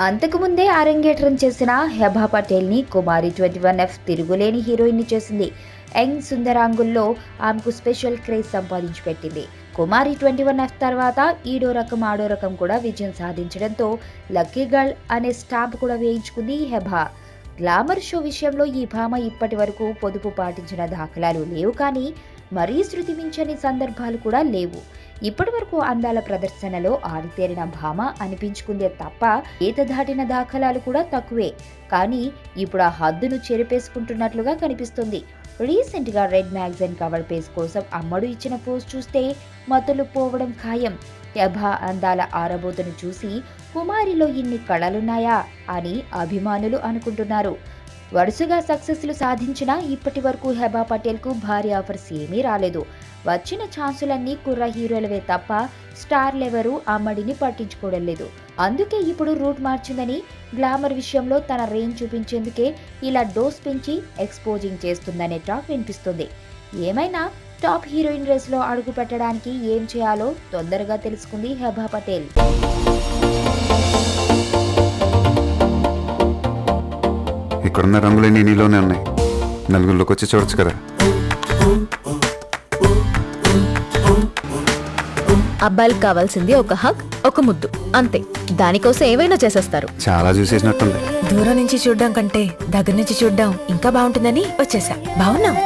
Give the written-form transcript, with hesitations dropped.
అంతకుముందే అరంగేట్రం చేసిన హెబా పటేల్ని కుమారి 21F తిరుగులేని హీరోయిన్ని చేసింది. యంగ్ సుందరాంగుల్లో ఆమెకు స్పెషల్ క్రేజ్ సంపాదించి పెట్టింది. కుమారి 21F తర్వాత ఈడో రకం ఆడో రకం కూడా విజయం సాధించడంతో లక్కీ గర్ల్ అనే స్టాంప్ కూడా వేయించుకుంది హెబా. గ్లామర్ షో విషయంలో ఈ భామ ఇప్పటి వరకు పొదుపు పాటించిన దాఖలాలు లేవు, కానీ మరీ శృతి మించని సందర్భాలు కూడా లేవు. ఇప్పటి వరకు అందాల ప్రదర్శనలో ఆరితేరిన భామ అనిపించుకుందే తప్ప ఈత దాటిన దాఖలాలు కూడా తక్కువే. కానీ ఇప్పుడు ఆ హద్దును చెరిపేసుకుంటున్నట్లుగా కనిపిస్తుంది. రీసెంట్ గా రెడ్ మ్యాగజైన్ కవర్ పేజ్ కోసం అమ్మడు ఇచ్చిన పోస్ట్ చూస్తే మతులు పోవడం ఖాయం. హెబా అందాల ఆరబోతును చూసి కుమారిలో ఇన్ని కళలున్నాయా అని అభిమానులు అనుకుంటున్నారు. వరుసగా సక్సెస్లు సాధించినా ఇప్పటి వరకు హెబా పటేల్ కు భారీ ఆఫర్స్ ఏమీ రాలేదు. వచ్చిన ఛాన్సులన్నీ కుర్ర హీరోలవే తప్ప స్టార్లెవరూ అమ్మడిని పట్టించుకోవడం లేదు. అందుకే ఇప్పుడు రూట్ మార్చిందని, గ్లామర్ విషయంలో తన రేంజ్ చూపించేందుకే ఇలా డోస్ పెంచి ఎక్స్పోజింగ్ చేస్తుందనే టాక్ వినిపిస్తుంది. ఏమైనా టాప్ హీరోయిన్ రేస్ లో అడుగు పెట్టడానికి ఏం చేయాలో తొందరగా తెలుసుకుంది హెబా పటేల్. ఇక్కడున్న రంగులన్నీ నీలోనే ఉన్నాయి, నలుగురిలోకి వచ్చి చూడొచ్చు కదా. అబ్బాయిలకు కావాల్సింది ఒక హగ్, ఒక ముద్దు, అంతే. దానికోసం ఏవైనా చేసేస్తారు. చాలా చూసేసినట్టుంది. దూరం నుంచి చూడడం కంటే దగ్గర నుంచి చూడడం ఇంకా బాగుంటుందని వచ్చేసా. బాగున్నావు.